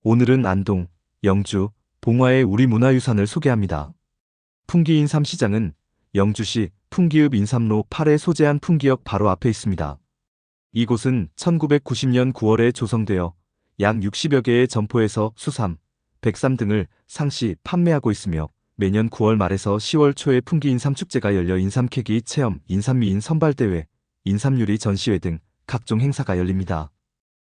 오늘은 안동, 영주, 봉화의 우리 문화유산을 소개합니다. 풍기 인삼시장은 영주시 풍기읍 인삼로 8에 소재한 풍기역 바로 앞에 있습니다. 이곳은 1990년 9월에 조성되어 약 60여 개의 점포에서 수삼, 백삼 등을 상시 판매하고 있으며 매년 9월 말에서 10월 초에 풍기 인삼축제가 열려 인삼캐기 체험, 인삼미인 선발대회, 인삼요리 전시회 등 각종 행사가 열립니다.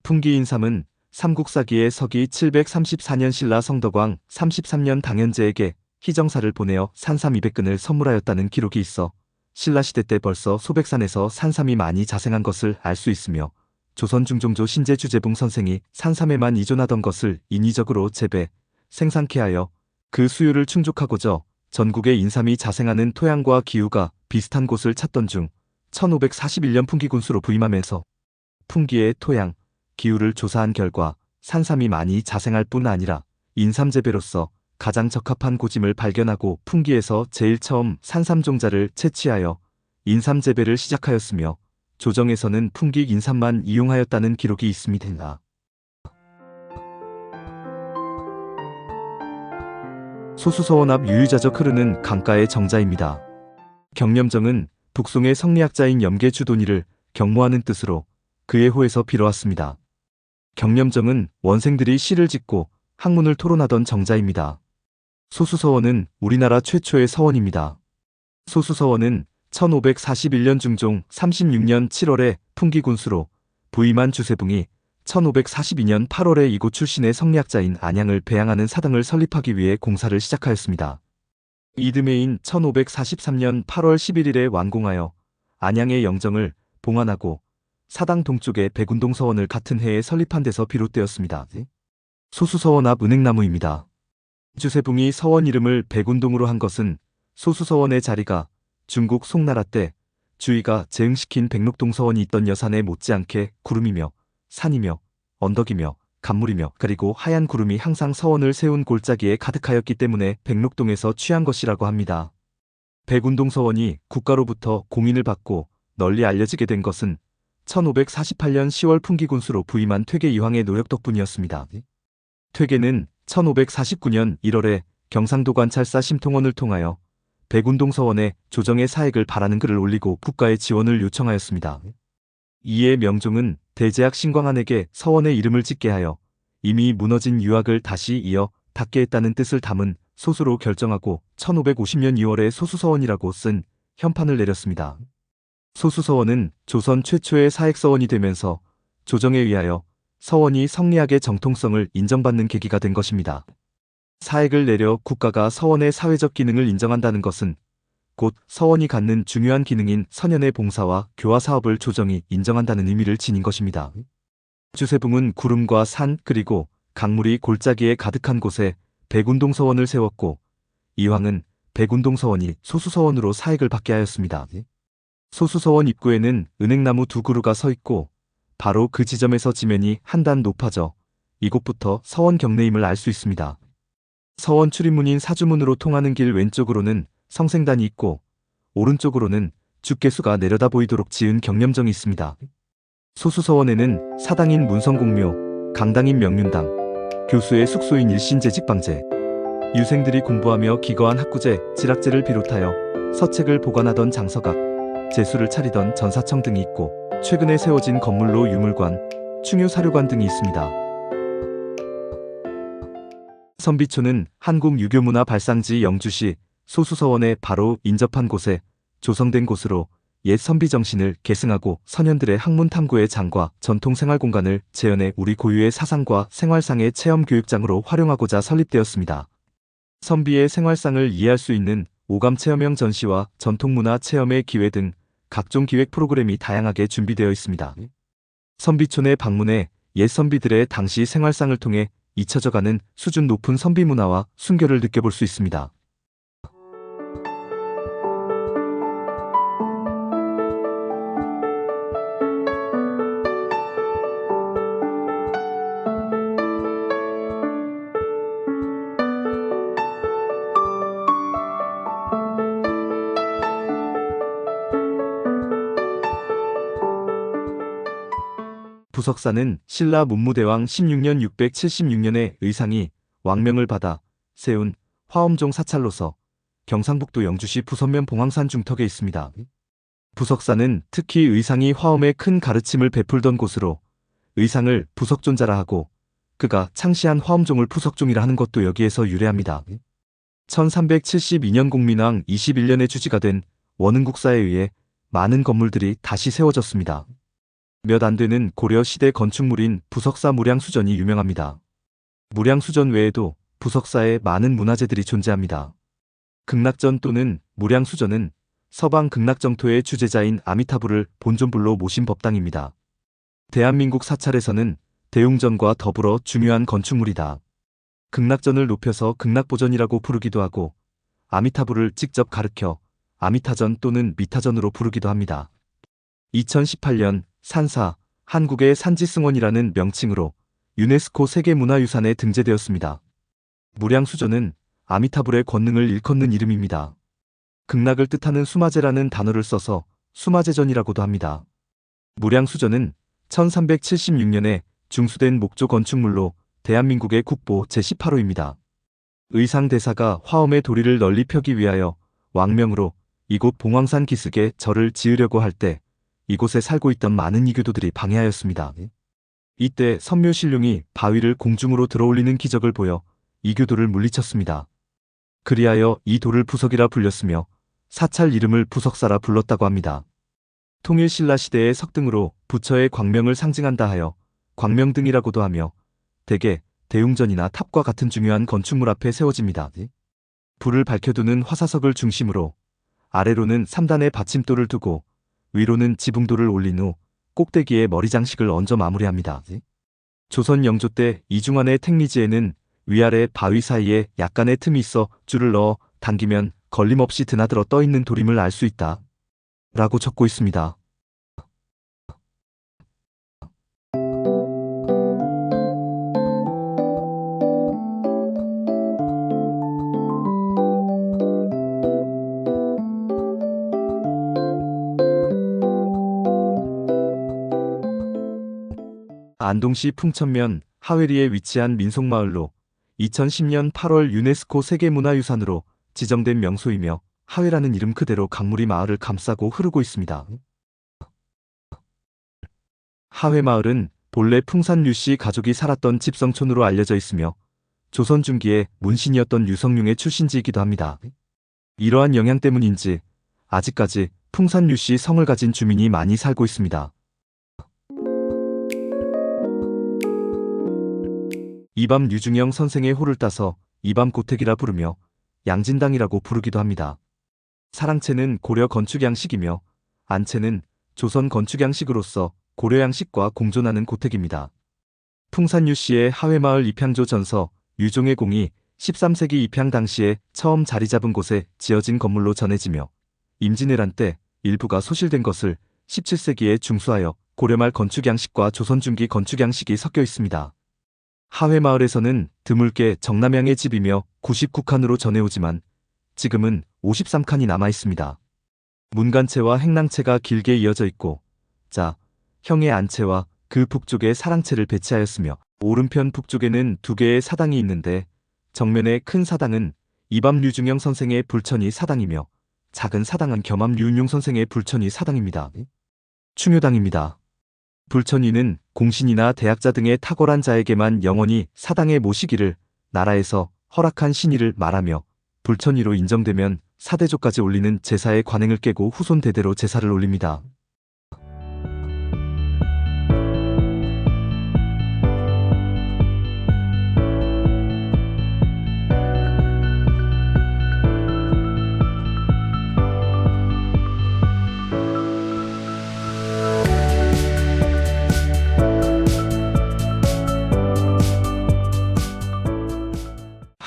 풍기 인삼은 삼국사기의 서기 734년 신라 성덕왕 33년 당현제에게 희정사를 보내어 산삼 200근을 선물하였다는 기록이 있어 신라시대 때 벌써 소백산에서 산삼이 많이 자생한 것을 알 수 있으며 조선 중종조 신제 주재붕 선생이 산삼에만 의존하던 것을 인위적으로 재배, 생산케 하여 그 수요를 충족하고자 전국에 인삼이 자생하는 토양과 기후가 비슷한 곳을 찾던 중 1541년 풍기군수로 부임하면서 풍기의 토양, 기후를 조사한 결과 산삼이 많이 자생할 뿐 아니라 인삼 재배로서 가장 적합한 고짐을 발견하고 풍기에서 제일 처음 산삼 종자를 채취하여 인삼 재배를 시작하였으며 조정에서는 풍기 인삼만 이용하였다는 기록이 있습니다. 소수서원 앞 유유자적 흐르는 강가의 정자입니다. 경념정은 북송의 성리학자인 염계주돈이를 경모하는 뜻으로 그의 호에서 빌어왔습니다. 경념정은 원생들이 시를 짓고 학문을 토론하던 정자입니다. 소수서원은 우리나라 최초의 서원입니다. 소수서원은 1541년 중종 36년 7월에 풍기군수로 부임한 주세붕이 1542년 8월에 이곳 출신의 성리학자인 안양을 배양하는 사당을 설립하기 위해 공사를 시작하였습니다. 이듬해인 1543년 8월 11일에 완공하여 안양의 영정을 봉안하고 사당 동쪽의 백운동서원을 같은 해에 설립한 데서 비롯되었습니다. 소수서원 앞 은행나무입니다. 주세붕이 서원 이름을 백운동으로 한 것은 소수서원의 자리가 중국 송나라 때 주의가 재흥시킨 백록동서원이 있던 여산에 못지않게 구름이며 산이며 언덕이며 간물이며 그리고 하얀 구름이 항상 서원을 세운 골짜기에 가득하였기 때문에 백록동에서 취한 것이라고 합니다. 백운동서원이 국가로부터 공인을 받고 널리 알려지게 된 것은 1548년 10월 풍기군수로 부임한 퇴계 이황의 노력 덕분이었습니다. 퇴계는 1549년 1월에 경상도 관찰사 심통원을 통하여 백운동서원에 조정의 사액을 바라는 글을 올리고 국가의 지원을 요청하였습니다. 이에 명종은 대제학 신광한에게 서원의 이름을 짓게 하여 이미 무너진 유학을 다시 이어 닫게 했다는 뜻을 담은 소수로 결정하고 1550년 2월에 소수서원이라고 쓴 현판을 내렸습니다. 소수서원은 조선 최초의 사액서원이 되면서 조정에 의하여 서원이 성리학의 정통성을 인정받는 계기가 된 것입니다. 사액을 내려 국가가 서원의 사회적 기능을 인정한다는 것은 곧 서원이 갖는 중요한 기능인 선현의 봉사와 교화 사업을 조정이 인정한다는 의미를 지닌 것입니다. 주세붕은 구름과 산 그리고 강물이 골짜기에 가득한 곳에 백운동서원을 세웠고 이황은 백운동서원이 소수서원으로 사액을 받게 하였습니다. 소수서원 입구에는 은행나무 두 그루가 서 있고 바로 그 지점에서 지면이 한 단 높아져 이곳부터 서원 경내임을 알 수 있습니다. 서원 출입문인 사주문으로 통하는 길 왼쪽으로는 성생단이 있고 오른쪽으로는 주께수가 내려다 보이도록 지은 경념정이 있습니다. 소수서원에는 사당인 문성공묘, 강당인 명륜당, 교수의 숙소인 일신재직방제, 유생들이 공부하며 기거한 학구제, 지락제를 비롯하여 서책을 보관하던 장서각, 제수를 차리던 전사청 등이 있고 최근에 세워진 건물로 유물관, 충유사료관 등이 있습니다. 선비초는 한국 유교문화 발상지 영주시 소수서원에 바로 인접한 곳에 조성된 곳으로 옛 선비정신을 계승하고 선현들의 학문 탐구의 장과 전통생활공간을 재현해 우리 고유의 사상과 생활상의 체험교육장으로 활용하고자 설립되었습니다. 선비의 생활상을 이해할 수 있는 오감체험형 전시와 전통문화 체험의 기회 등 각종 기획 프로그램이 다양하게 준비되어 있습니다. 선비촌에 방문해 옛 선비들의 당시 생활상을 통해 잊혀져가는 수준 높은 선비 문화와 순결을 느껴볼 수 있습니다. 부석사는 신라 문무대왕 16년 676년에 의상이 왕명을 받아 세운 화엄종 사찰로서 경상북도 영주시 부선면 봉황산 중턱에 있습니다. 부석사는 특히 의상이 화엄에 큰 가르침을 베풀던 곳으로 의상을 부석존자라 하고 그가 창시한 화엄종을 부석종이라 하는 것도 여기에서 유래합니다. 1372년 공민왕 21년에 주지가 된 원흥국사에 의해 많은 건물들이 다시 세워졌습니다. 몇 안 되는 고려 시대 건축물인 부석사 무량수전이 유명합니다. 무량수전 외에도 부석사에 많은 문화재들이 존재합니다. 극락전 또는 무량수전은 서방 극락정토의 주제자인 아미타부를 본존불로 모신 법당입니다. 대한민국 사찰에서는 대웅전과 더불어 중요한 건축물이다. 극락전을 높여서 극락보전이라고 부르기도 하고 아미타부를 직접 가르켜 아미타전 또는 미타전으로 부르기도 합니다. 2018년 산사, 한국의 산지승원이라는 명칭으로 유네스코 세계문화유산에 등재되었습니다. 무량수전은 아미타불의 권능을 일컫는 이름입니다. 극락을 뜻하는 수마제라는 단어를 써서 수마제전이라고도 합니다. 무량수전은 1376년에 중수된 목조 건축물로 대한민국의 국보 제18호입니다. 의상대사가 화엄의 도리를 널리 펴기 위하여 왕명으로 이곳 봉황산 기슭에 절을 지으려고 할 때 이곳에 살고 있던 많은 이교도들이 방해하였습니다. 이때 선묘신룡이 바위를 공중으로 들어올리는 기적을 보여 이교도를 물리쳤습니다. 그리하여 이 돌을 부석이라 불렸으며 사찰 이름을 부석사라 불렀다고 합니다. 통일신라 시대의 석등으로 부처의 광명을 상징한다 하여 광명등이라고도 하며 대개 대웅전이나 탑과 같은 중요한 건축물 앞에 세워집니다. 불을 밝혀두는 화사석을 중심으로 아래로는 3단의 받침돌을 두고 위로는 지붕돌을 올린 후 꼭대기에 머리장식을 얹어 마무리합니다. 조선 영조 때 이중환의 택리지에는 위아래 바위 사이에 약간의 틈이 있어 줄을 넣어 당기면 걸림없이 드나들어 떠있는 돌임을 알 수 있다 라고 적고 있습니다. 안동시 풍천면 하회리에 위치한 민속마을로 2010년 8월 유네스코 세계문화유산으로 지정된 명소이며 하회라는 이름 그대로 강물이 마을을 감싸고 흐르고 있습니다. 하회마을은 본래 풍산 류씨 가족이 살았던 집성촌으로 알려져 있으며 조선 중기에 문신이었던 유성룡의 출신지이기도 합니다. 이러한 영향 때문인지 아직까지 풍산 류씨 성을 가진 주민이 많이 살고 있습니다. 이밤 유중영 선생의 호를 따서 이밤고택이라 부르며 양진당이라고 부르기도 합니다. 사랑채는 고려 건축양식이며 안채는 조선 건축양식으로서 고려양식과 공존하는 고택입니다. 풍산유 씨의 하회마을 입향조 전서 유종의 공이 13세기 입향 당시에 처음 자리 잡은 곳에 지어진 건물로 전해지며 임진왜란 때 일부가 소실된 것을 17세기에 중수하여 고려말 건축양식과 조선 중기 건축양식이 섞여 있습니다. 하회마을에서는 드물게 정남향의 집이며 99칸으로 전해오지만 지금은 53칸이 남아있습니다. 문간채와 행랑채가 길게 이어져 있고 형의 안채와 그 북쪽에 사랑채를 배치하였으며 오른편 북쪽에는 2개의 사당이 있는데 정면의 큰 사당은 이밤 류중영 선생의 불천이 사당이며 작은 사당은 겸암 류윤용 선생의 불천이 사당입니다. 충효당입니다. 불천위는 공신이나 대학자 등의 탁월한 자에게만 영원히 사당에 모시기를 나라에서 허락한 신의를 말하며 불천위로 인정되면 사대조까지 올리는 제사의 관행을 깨고 후손 대대로 제사를 올립니다.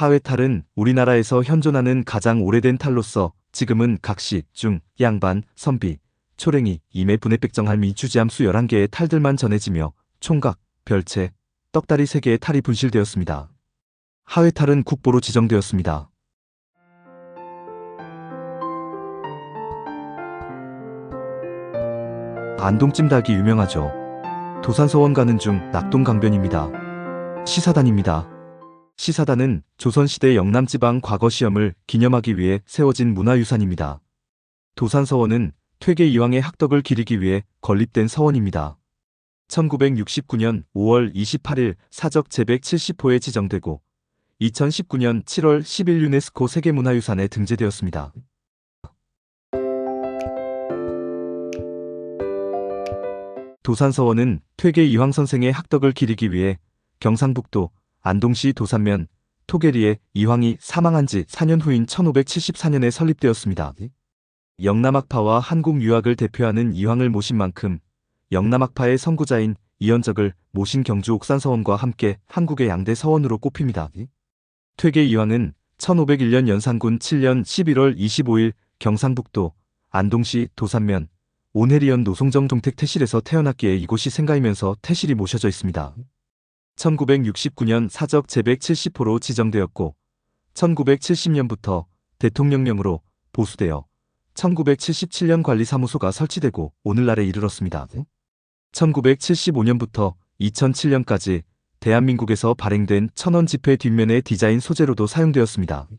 하회탈은 우리나라에서 현존하는 가장 오래된 탈로서 지금은 각시, 중, 양반, 선비, 초랭이, 임의 분해백정할미 주지함 수 11개의 탈들만 전해지며 총각, 별채, 떡다리 3개의 탈이 분실되었습니다. 하회탈은 국보로 지정되었습니다. 안동찜닭이 유명하죠. 도산서원 가는 중 낙동강변입니다. 시사단입니다. 시사단은 조선시대 영남지방 과거 시험을 기념하기 위해 세워진 문화유산입니다. 도산서원은 퇴계 이황의 학덕을 기리기 위해 건립된 서원입니다. 1969년 5월 28일 사적 제170호에 지정되고 2019년 7월 10일 유네스코 세계문화유산에 등재되었습니다. 도산서원은 퇴계 이황 선생의 학덕을 기리기 위해 경상북도 안동시 도산면 토계리에 이황이 사망한 지 4년 후인 1574년에 설립되었습니다. 영남학파와 한국 유학을 대표하는 이황을 모신 만큼 영남학파의 선구자인 이현적을 모신 경주 옥산서원과 함께 한국의 양대 서원으로 꼽힙니다. 퇴계 이황은 1501년 연산군 7년 11월 25일 경상북도 안동시 도산면 온해리연 노송정 동택 태실에서 태어났기에 이곳이 생가이면서 태실이 모셔져 있습니다. 1969년 사적 제170호로 지정되었고 1970년부터 대통령령으로 보수되어 1977년 관리사무소가 설치되고 오늘날에 이르렀습니다. 1975년부터 2007년까지 대한민국에서 발행된 천원 지폐 뒷면의 디자인 소재로도 사용되었습니다.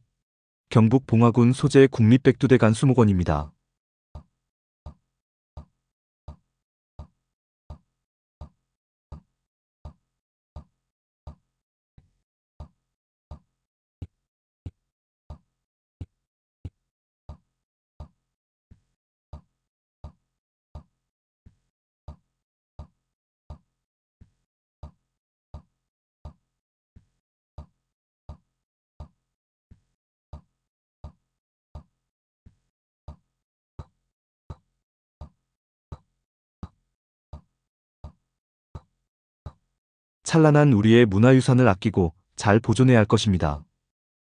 경북 봉화군 소재 국립백두대간 수목원입니다. 찬란한 우리의 문화유산을 아끼고 잘 보존해야 할 것입니다.